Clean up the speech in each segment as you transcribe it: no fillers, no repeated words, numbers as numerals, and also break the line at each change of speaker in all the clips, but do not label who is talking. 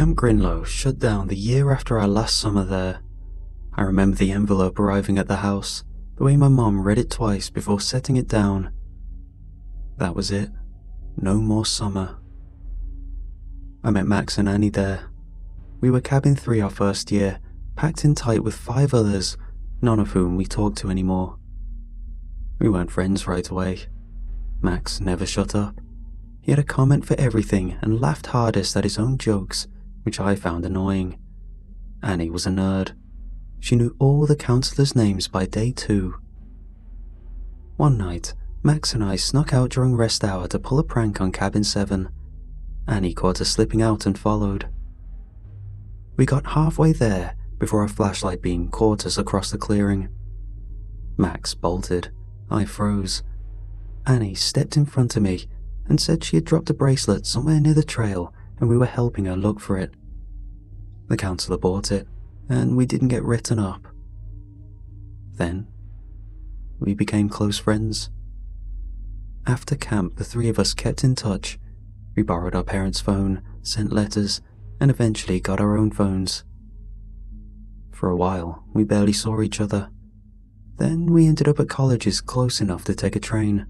Camp Grinlow shut down the year after our last summer there. I remember the envelope arriving at the house, the way my mom read it twice before setting it down. That was it. No more summer. I met Max and Annie there. We were cabin 3 our first year, packed in tight with 5 others, none of whom we talked to anymore. We weren't friends right away. Max never shut up. He had a comment for everything and laughed hardest at his own jokes, which I found annoying. Annie was a nerd. She knew all the counselors' names by day 2. One night, Max and I snuck out during rest hour to pull a prank on cabin 7. Annie caught us slipping out and followed. We got halfway there before a flashlight beam caught us across the clearing. Max bolted. I froze. Annie stepped in front of me and said she had dropped a bracelet somewhere near the trail and we were helping her look for it. The counselor bought it, and we didn't get written up. Then, we became close friends. After camp, the 3 of us kept in touch. We borrowed our parents' phone, sent letters, and eventually got our own phones. For a while, we barely saw each other. Then we ended up at colleges close enough to take a train.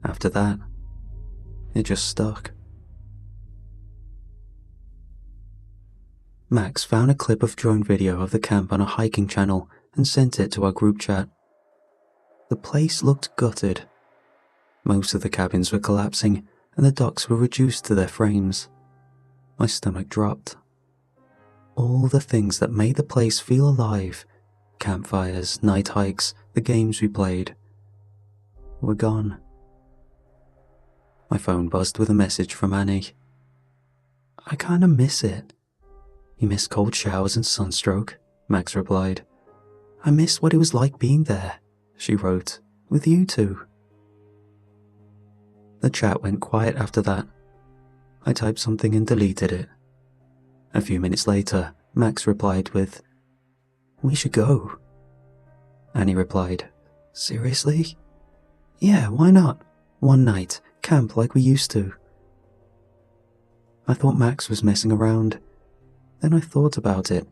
After that, it just stuck. Max found a clip of drone video of the camp on a hiking channel and sent it to our group chat. The place looked gutted. Most of the cabins were collapsing and the docks were reduced to their frames. My stomach dropped. All the things that made the place feel alive, campfires, night hikes, the games we played, were gone. My phone buzzed with a message from Annie. "I kinda miss it." "You miss cold showers and sunstroke," Max replied. "I miss what it was like being there," she wrote, "with you two." The chat went quiet after that. I typed something and deleted it. A few minutes later, Max replied with, "We should go." Annie replied, "Seriously?" "Yeah, why not? One night, camp like we used to." I thought Max was messing around. Then I thought about it,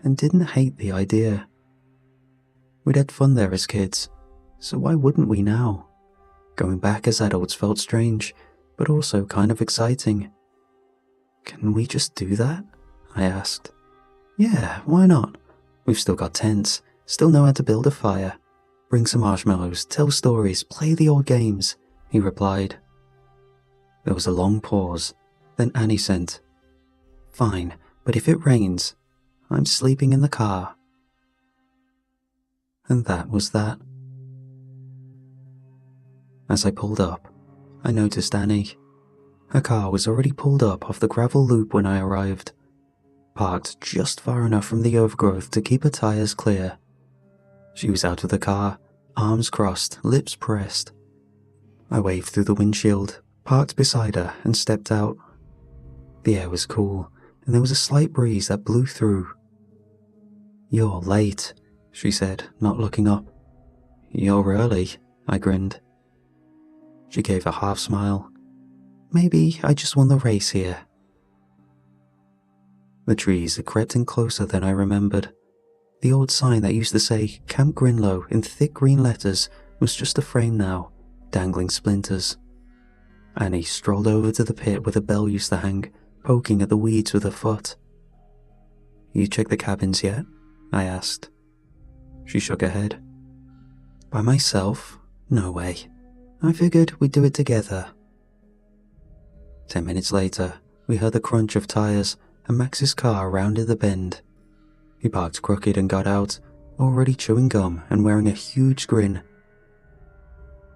and didn't hate the idea. We'd had fun there as kids, so why wouldn't we now? Going back as adults felt strange, but also kind of exciting. "Can we just do that?" I asked. "Yeah, why not? We've still got tents, still know how to build a fire. Bring some marshmallows, tell stories, play the old games," he replied. There was a long pause, then Annie sent, "Fine, but if it rains, I'm sleeping in the car." And that was that. As I pulled up, I noticed Annie. Her car was already pulled up off the gravel loop when I arrived, parked just far enough from the overgrowth to keep her tires clear. She was out of the car, arms crossed, lips pressed. I waved through the windshield, parked beside her, and stepped out. The air was cool, and there was a slight breeze that blew through. "You're late," she said, not looking up. "You're early," I grinned. She gave a half smile. "Maybe I just won the race here." The trees had crept in closer than I remembered. The old sign that used to say Camp Grinlow in thick green letters was just a frame now, dangling splinters. Annie strolled over to the pit where the bell used to hang, poking at the weeds with her foot. "You checked the cabins yet?" I asked. She shook her head. "By myself? No way. I figured we'd do it together." 10 minutes later, we heard the crunch of tires and Max's car rounded the bend. He parked crooked and got out, already chewing gum and wearing a huge grin.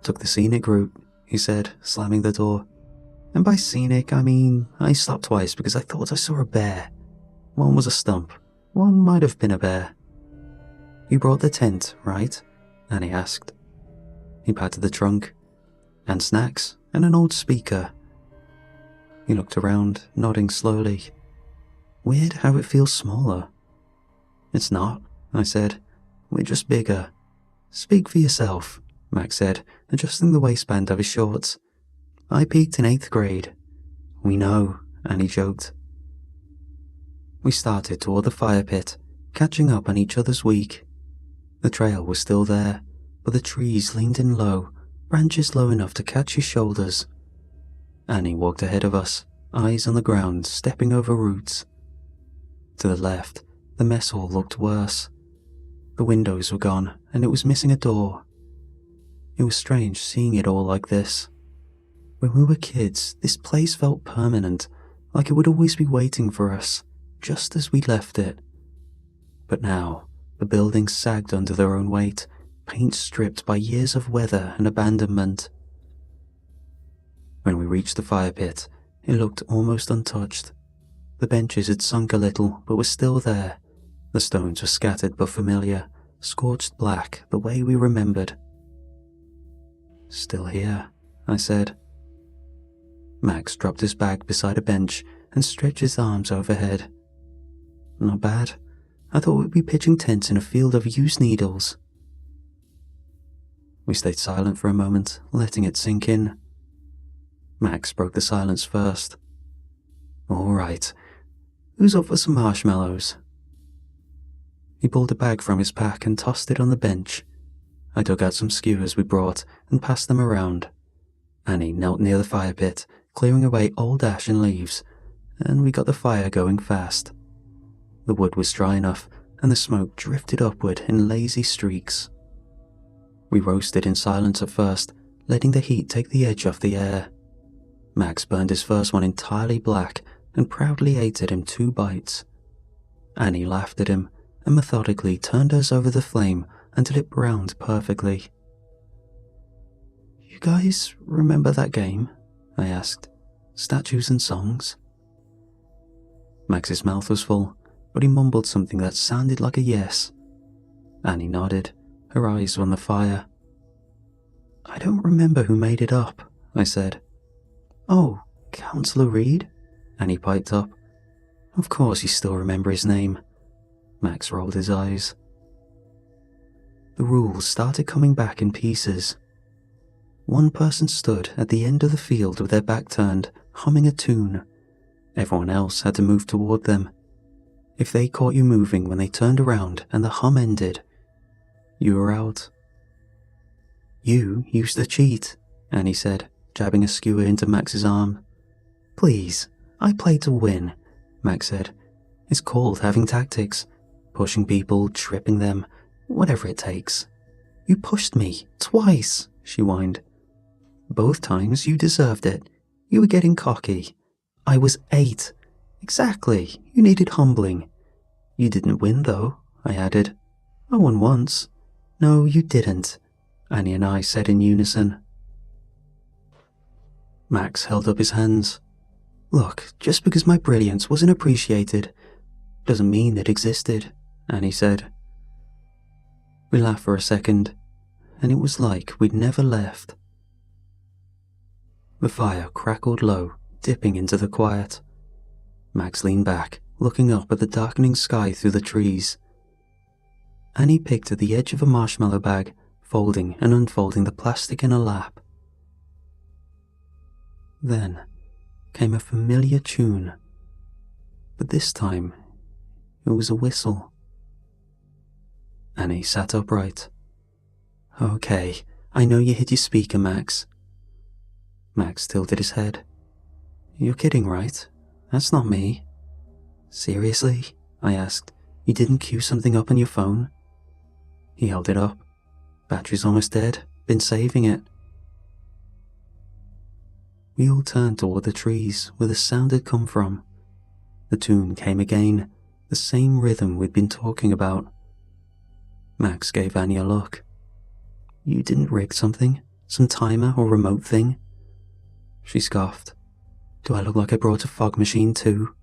"Took the scenic route," he said, slamming the door. "And by scenic, I mean I stopped twice because I thought I saw a bear. One was a stump. One might have been a bear." "You brought the tent, right?" Annie asked. He patted the trunk. "And snacks, and an old speaker." He looked around, nodding slowly. "Weird how it feels smaller." "It's not," I said. "We're just bigger." "Speak for yourself," Max said, adjusting the waistband of his shorts. "I peaked in 8th grade." "We know," Annie joked. We started toward the fire pit, catching up on each other's week. The trail was still there, but the trees leaned in low, branches low enough to catch his shoulders. Annie walked ahead of us, eyes on the ground, stepping over roots. To the left, the mess hall looked worse. The windows were gone, and it was missing a door. It was strange seeing it all like this. When we were kids, this place felt permanent, like it would always be waiting for us, just as we left it. But now, the buildings sagged under their own weight, paint stripped by years of weather and abandonment. When we reached the fire pit, it looked almost untouched. The benches had sunk a little, but were still there. The stones were scattered but familiar, scorched black the way we remembered. "Still here," I said. Max dropped his bag beside a bench and stretched his arms overhead. "Not bad. I thought we'd be pitching tents in a field of used needles." We stayed silent for a moment, letting it sink in. Max broke the silence first. "All right. Who's up for some marshmallows?" He pulled a bag from his pack and tossed it on the bench. I dug out some skewers we brought and passed them around. Annie knelt near the fire pit, clearing away old ash and leaves, and we got the fire going fast. The wood was dry enough, and the smoke drifted upward in lazy streaks. We roasted in silence at first, letting the heat take the edge off the air. Max burned his first one entirely black and proudly ate it in 2 bites. Annie laughed at him and methodically turned hers over the flame until it browned perfectly. "You guys remember that game?" I asked. "Statues and songs?" Max's mouth was full, but he mumbled something that sounded like a yes. Annie nodded, her eyes on the fire. "I don't remember who made it up," I said. "Oh, Councillor Reed?" Annie piped up. "Of course you still remember his name." Max rolled his eyes. The rules started coming back in pieces. One person stood at the end of the field with their back turned, humming a tune. Everyone else had to move toward them. If they caught you moving when they turned around and the hum ended, you were out. "You used to cheat," Annie said, jabbing a skewer into Max's arm. "Please, I played to win," Max said. "It's called having tactics. Pushing people, tripping them, whatever it takes." "You pushed me, twice," she whined. "Both times you deserved it. You were getting cocky. I was 8. Exactly, you needed humbling. You didn't win though," I added. "I won once." "No, you didn't," Annie and I said in unison. Max held up his hands. "Look, just because my brilliance wasn't appreciated doesn't mean it existed," Annie said. We laughed for a second, and it was like we'd never left. The fire crackled low, dipping into the quiet. Max leaned back, looking up at the darkening sky through the trees. Annie picked at the edge of a marshmallow bag, folding and unfolding the plastic in her lap. Then came a familiar tune, but this time it was a whistle. Annie sat upright. "Okay, I know you hit your speaker, Max." Max tilted his head. "You're kidding, right? That's not me." "Seriously?" I asked. "You didn't cue something up on your phone?" He held it up. "Battery's almost dead. Been saving it." We all turned toward the trees where the sound had come from. The tune came again, the same rhythm we'd been talking about. Max gave Annie a look. "You didn't rig something? Some timer or remote thing?" She scoffed. "Do I look like I brought a fog machine too?"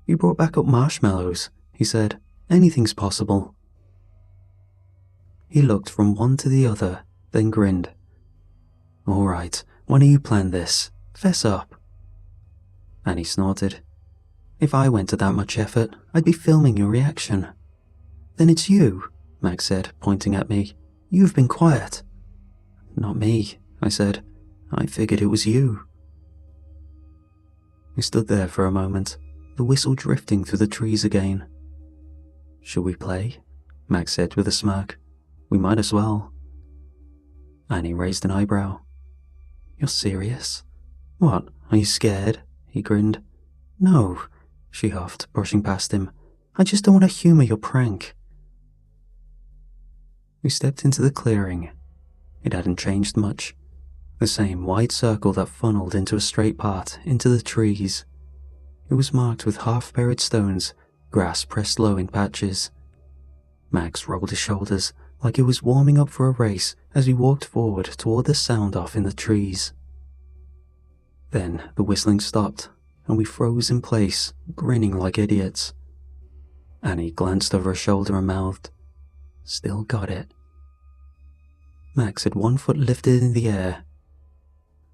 "You brought back up marshmallows," he said. "Anything's possible." He looked from one to the other, then grinned. "All right, why don't you plan this? Fess up." Annie snorted. "If I went to that much effort, I'd be filming your reaction." "Then it's you," Max said, pointing at me. "You've been quiet." "Not me," I said. "I figured it was you." We stood there for a moment, the whistle drifting through the trees again. "Should we play?" Max said with a smirk. "We might as well." Annie raised an eyebrow. "You're serious? What, are you scared?" He grinned. "No," she huffed, brushing past him. "I just don't want to humor your prank." We stepped into the clearing. It hadn't changed much. The same wide circle that funneled into a straight path into the trees. It was marked with half-buried stones, grass pressed low in patches. Max rolled his shoulders like he was warming up for a race as we walked forward toward the sound off in the trees. Then the whistling stopped, and we froze in place, grinning like idiots. Annie glanced over her shoulder and mouthed, "Still got it." Max had one foot lifted in the air.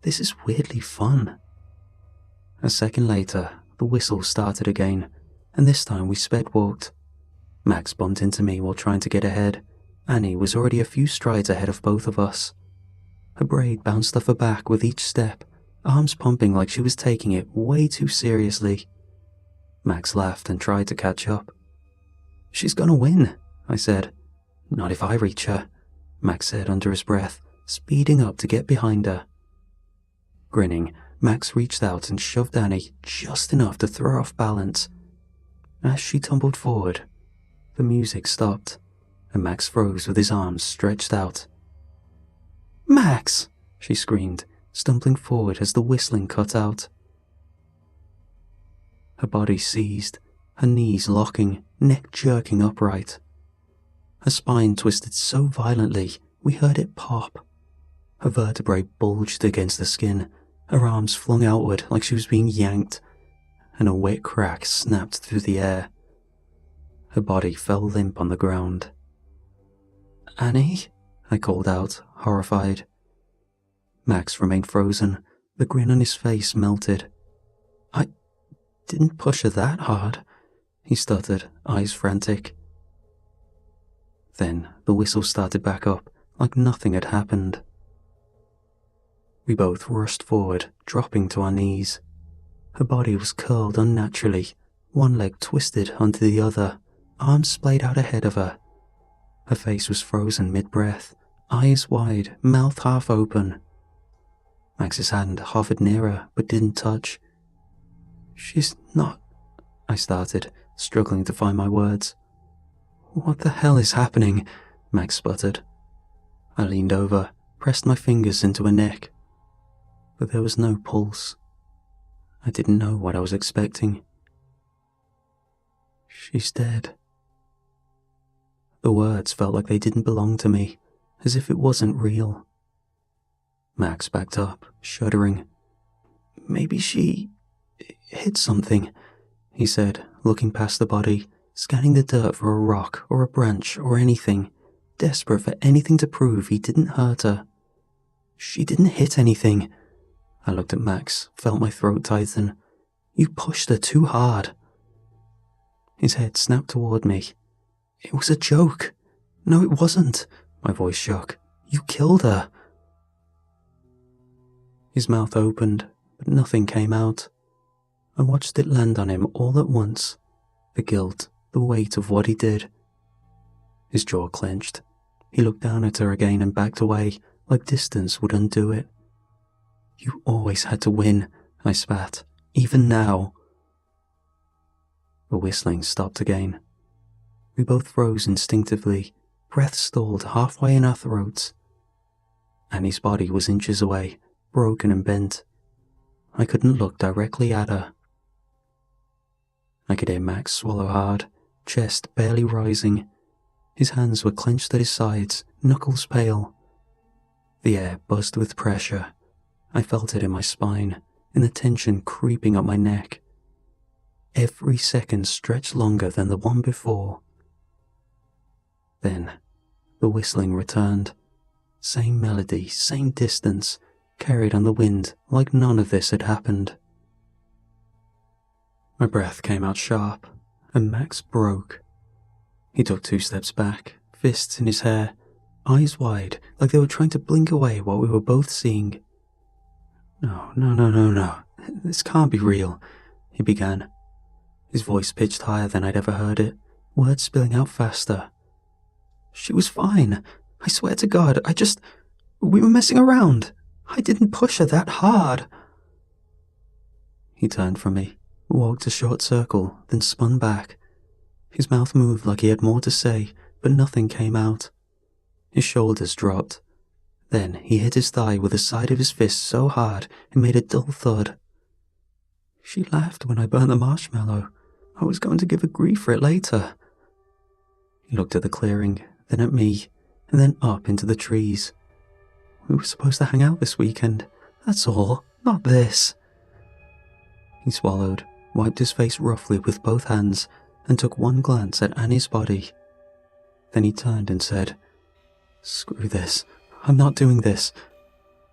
"This is weirdly fun." A second later, the whistle started again, and this time we sped walked. Max bumped into me while trying to get ahead. Annie was already a few strides ahead of both of us. Her braid bounced off her back with each step, arms pumping like she was taking it way too seriously. Max laughed and tried to catch up. "She's gonna win," I said. "Not if I reach her," Max said under his breath, speeding up to get behind her. Grinning, Max reached out and shoved Annie just enough to throw her off balance. As she tumbled forward, the music stopped, and Max froze with his arms stretched out. "Max!" she screamed, stumbling forward as the whistling cut out. Her body seized, her knees locking, neck jerking upright. Her spine twisted so violently we heard it pop. Her vertebrae bulged against the skin, her arms flung outward like she was being yanked, and a wet crack snapped through the air. Her body fell limp on the ground. "Annie?" I called out, horrified. Max remained frozen, the grin on his face melted. "I didn't push her that hard," he stuttered, eyes frantic. Then the whistle started back up, like nothing had happened. We both rushed forward, dropping to our knees. Her body was curled unnaturally, one leg twisted onto the other, arms splayed out ahead of her. Her face was frozen mid-breath, eyes wide, mouth half open. Max's hand hovered near her, but didn't touch. "She's not," I started, struggling to find my words. "What the hell is happening?" Max sputtered. I leaned over, pressed my fingers into her neck. But there was no pulse. I didn't know what I was expecting. "She's dead." The words felt like they didn't belong to me, as if it wasn't real. Max backed up, shuddering. "Maybe she hit something," he said, looking past the body, scanning the dirt for a rock or a branch or anything, desperate for anything to prove he didn't hurt her. "She didn't hit anything." I looked at Max, felt my throat tighten. "You pushed her too hard." His head snapped toward me. "It was a joke." "No, it wasn't." My voice shook. "You killed her." His mouth opened, but nothing came out. I watched it land on him all at once. The guilt, the weight of what he did. His jaw clenched. He looked down at her again and backed away, like distance would undo it. "You always had to win," I spat. "Even now." The whistling stopped again. We both froze instinctively, breath stalled halfway in our throats. Annie's body was inches away, broken and bent. I couldn't look directly at her. I could hear Max swallow hard, chest barely rising. His hands were clenched at his sides, knuckles pale. The air buzzed with pressure. I felt it in my spine, in the tension creeping up my neck. Every second stretched longer than the one before. Then, the whistling returned. Same melody, same distance, carried on the wind like none of this had happened. My breath came out sharp, and Max broke. He took 2 steps back, fists in his hair, eyes wide like they were trying to blink away what we were both seeing. No. This can't be real," he began. his voice pitched higher than I'd ever heard it, words spilling out faster. "She was fine. I swear to God, we were messing around. I didn't push her that hard." He turned from me, walked a short circle, then spun back. His mouth moved like he had more to say, but nothing came out. His shoulders dropped. Then he hit his thigh with the side of his fist so hard it made a dull thud. "She laughed when I burned the marshmallow. I was going to give her grief for it later." He looked at the clearing, then at me, and then up into the trees. "We were supposed to hang out this weekend. That's all, not this." He swallowed, wiped his face roughly with both hands, and took one glance at Annie's body. Then he turned and said, "Screw this. I'm not doing this."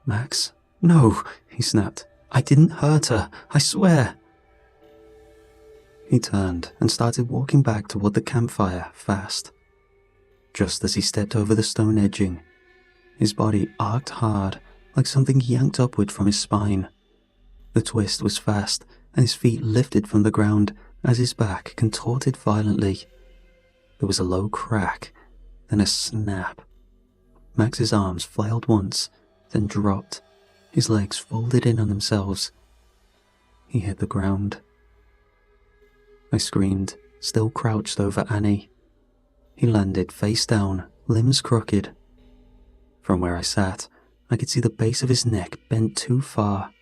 "Max? No," he snapped. "I didn't hurt her. I swear." He turned and started walking back toward the campfire fast. Just as he stepped over the stone edging, his body arced hard, like something yanked upward from his spine. The twist was fast, and his feet lifted from the ground as his back contorted violently. There was a low crack, then a snap. Max's arms flailed once, then dropped. His legs folded in on themselves. He hit the ground. I screamed, still crouched over Annie. He landed face down, limbs crooked. From where I sat, I could see the base of his neck bent too far.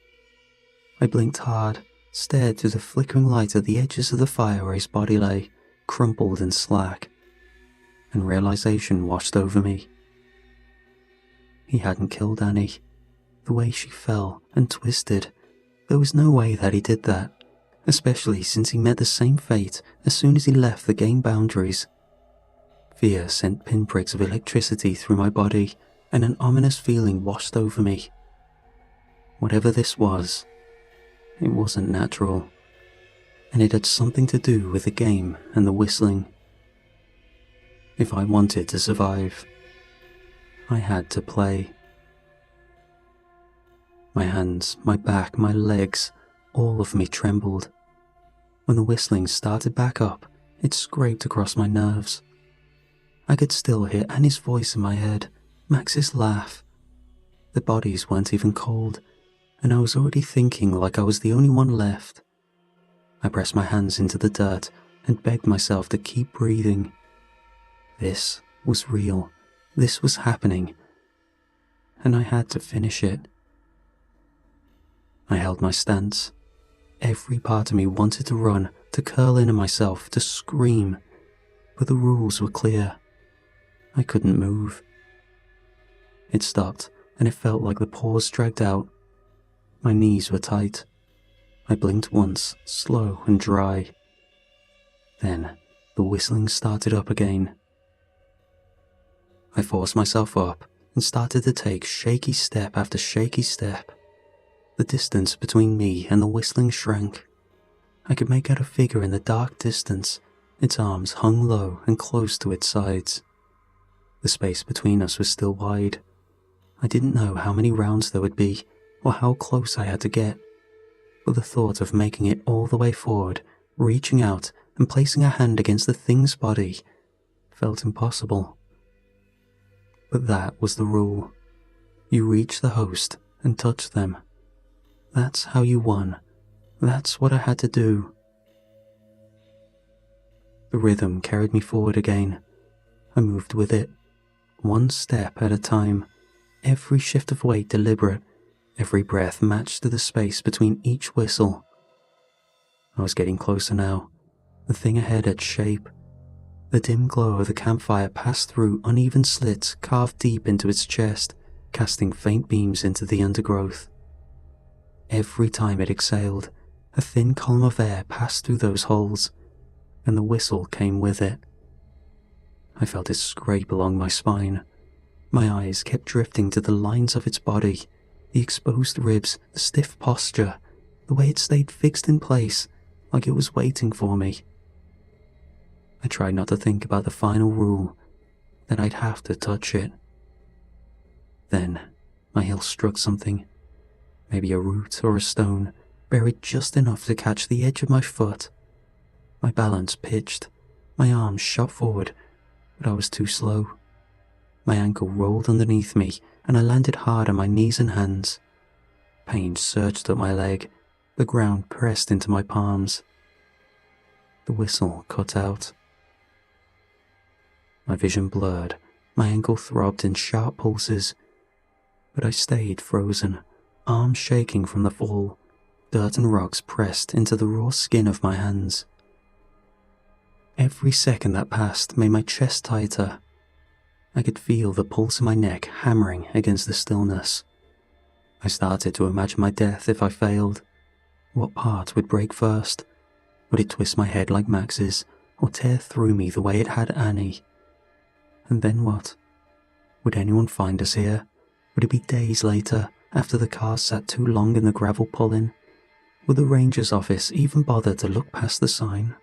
I blinked hard, stared through the flickering light at the edges of the fire where his body lay, crumpled and slack, and realization washed over me. He hadn't killed Annie. The way she fell and twisted, there was no way that he did that, especially since he met the same fate as soon as he left the game boundaries. Fear sent pinpricks of electricity through my body, and an ominous feeling washed over me. Whatever this was, it wasn't natural, and it had something to do with the game and the whistling. If I wanted to survive, I had to play. My hands, my back, my legs, all of me trembled. When the whistling started back up, it scraped across my nerves. I could still hear Annie's voice in my head, Max's laugh. The bodies weren't even cold, and I was already thinking like I was the only one left. I pressed my hands into the dirt and begged myself to keep breathing. This was real. This was happening, and I had to finish it. I held my stance. Every part of me wanted to run, to curl in on myself, to scream, but the rules were clear. I couldn't move. It stopped, and it felt like the pause dragged out. My knees were tight. I blinked once, slow and dry. Then the whistling started up again. I forced myself up and started to take shaky step after shaky step. The distance between me and the whistling shrank. I could make out a figure in the dark distance, its arms hung low and close to its sides. The space between us was still wide. I didn't know how many rounds there would be, or how close I had to get, but the thought of making it all the way forward, reaching out and placing a hand against the thing's body, felt impossible. But that was the rule. You reach the host and touch them. That's how you won. That's what I had to do. The rhythm carried me forward again. I moved with it, one step at a time, every shift of weight deliberate, every breath matched to the space between each whistle. I was getting closer now. The thing ahead had shape. The dim glow of the campfire passed through uneven slits carved deep into its chest, casting faint beams into the undergrowth. Every time it exhaled, a thin column of air passed through those holes, and the whistle came with it. I felt it scrape along my spine. My eyes kept drifting to the lines of its body, the exposed ribs, the stiff posture, the way it stayed fixed in place, like it was waiting for me. I tried not to think about the final rule, that I'd have to touch it. Then, my heel struck something, maybe a root or a stone, buried just enough to catch the edge of my foot. My balance pitched. My arms shot forward, but I was too slow. My ankle rolled underneath me, and I landed hard on my knees and hands. Pain surged up my leg. The ground pressed into my palms. The whistle cut out. My vision blurred. My ankle throbbed in sharp pulses, but I stayed frozen, arms shaking from the fall. Dirt and rocks pressed into the raw skin of my hands. Every second that passed made my chest tighter. I could feel the pulse in my neck hammering against the stillness. I started to imagine my death if I failed. What part would break first? Would it twist my head like Max's, or tear through me the way it had Annie? And then what? Would anyone find us here? Would it be days later, after the car sat too long in the gravel pull-in? Would the ranger's office even bother to look past the sign?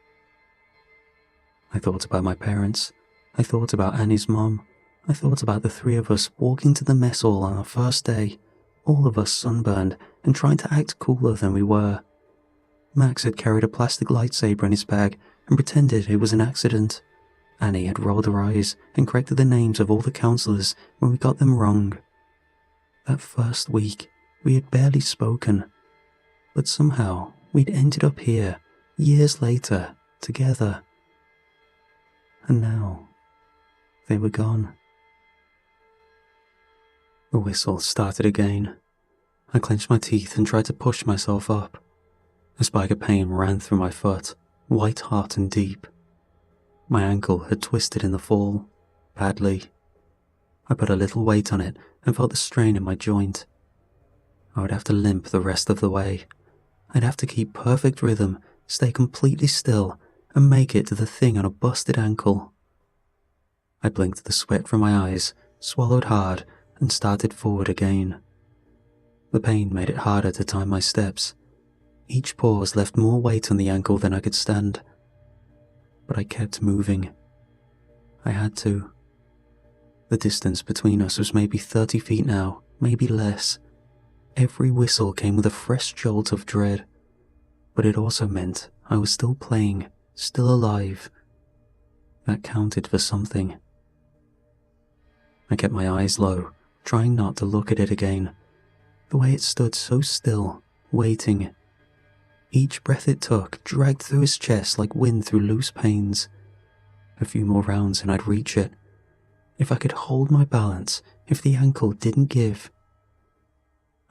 I thought about my parents. I thought about Annie's mom. I thought about the three of us walking to the mess hall on our first day, all of us sunburned and trying to act cooler than we were. Max had carried a plastic lightsaber in his bag and pretended it was an accident. Annie had rolled her eyes and corrected the names of all the counselors when we got them wrong. That first week, we had barely spoken, but somehow we'd ended up here, years later, together. And now, they were gone. The whistle started again. I clenched my teeth and tried to push myself up. A spike of pain ran through my foot, white hot and deep. My ankle had twisted in the fall, badly. I put a little weight on it and felt the strain in my joint. I would have to limp the rest of the way. I'd have to keep perfect rhythm, stay completely still, and make it to the thing on a busted ankle. I blinked the sweat from my eyes, swallowed hard, and started forward again. The pain made it harder to time my steps. Each pause left more weight on the ankle than I could stand. But I kept moving. I had to. The distance between us was maybe 30 feet now, maybe less. Every whistle came with a fresh jolt of dread, but it also meant I was still playing, still alive. That counted for something. I kept my eyes low, trying not to look at it again. The way it stood so still, waiting. Each breath it took dragged through his chest like wind through loose panes. A few more rounds and I'd reach it. If I could hold my balance, if the ankle didn't give.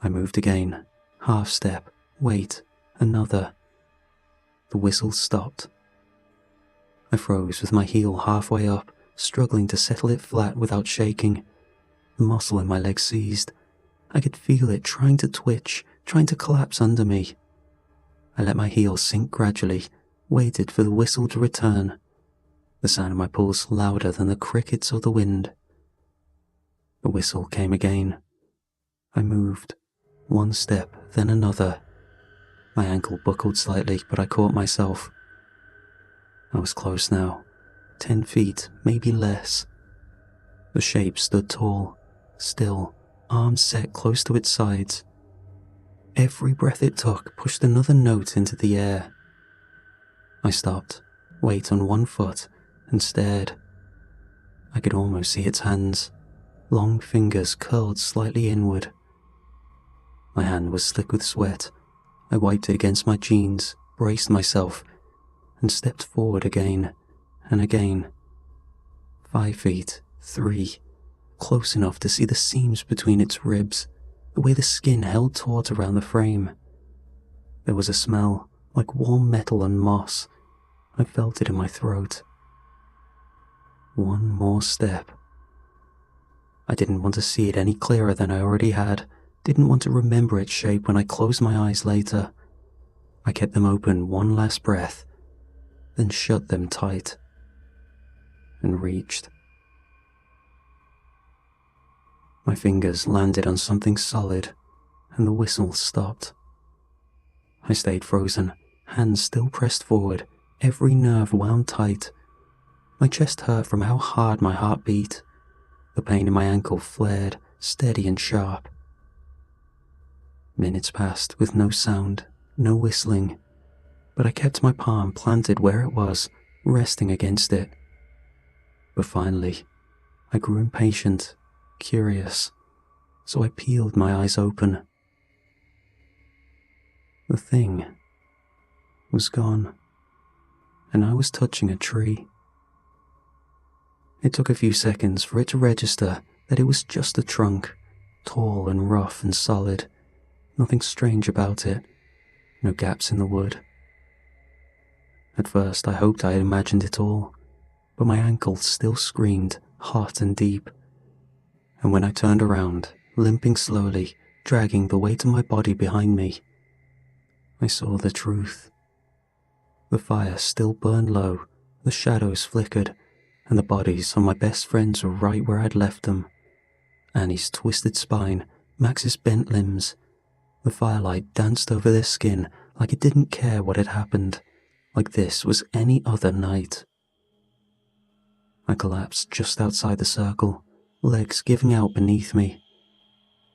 I moved again. Half step, wait, another. The whistle stopped. I froze with my heel halfway up, struggling to settle it flat without shaking. The muscle in my leg seized. I could feel it trying to twitch, trying to collapse under me. I let my heel sink gradually, waited for the whistle to return. The sound of my pulse louder than the crickets or the wind. The whistle came again. I moved. One step, then another. My ankle buckled slightly, but I caught myself. I was close now. 10 feet, maybe less. The shape stood tall, still, arms set close to its sides. Every breath it took pushed another note into the air. I stopped, weight on one foot, and stared. I could almost see its hands, long fingers curled slightly inward. My hand was slick with sweat. I wiped it against my jeans, braced myself, and stepped forward again and again. 5 feet, 3, close enough to see the seams between its ribs, the way the skin held taut around the frame. There was a smell, like warm metal and moss. I felt it in my throat. One more step. I didn't want to see it any clearer than I already had, didn't want to remember its shape when I closed my eyes later. I kept them open one last breath, then shut them tight, and reached. My fingers landed on something solid, and the whistle stopped. I stayed frozen, hands still pressed forward, every nerve wound tight. My chest hurt from how hard my heart beat. The pain in my ankle flared, steady and sharp. Minutes passed with no sound, no whistling. but I kept my palm planted where it was, resting against it. But finally, I grew impatient, curious, so I peeled my eyes open. The thing was gone, and I was touching a tree. It took a few seconds for it to register that it was just a trunk, tall and rough and solid, nothing strange about it, no gaps in the wood. At first I hoped I had imagined it all, but my ankle still screamed hot and deep, and when I turned around, limping slowly, dragging the weight of my body behind me, I saw the truth. The fire still burned low, the shadows flickered, and the bodies of my best friends were right where I'd left them. Annie's twisted spine, Max's bent limbs. The firelight danced over their skin like it didn't care what had happened, like this was any other night. I collapsed just outside the circle, legs giving out beneath me.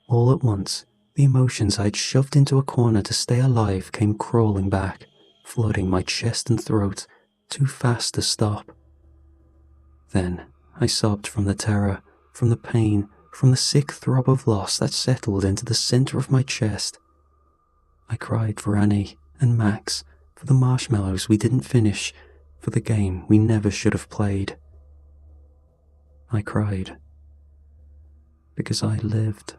All at once, the emotions I'd shoved into a corner to stay alive came crawling back, flooding my chest and throat, too fast to stop. Then I sobbed from the terror, from the pain, from the sick throb of loss that settled into the center of my chest. I cried for Annie and Max, for the marshmallows we didn't finish, for the game we never should have played. I cried because I lived.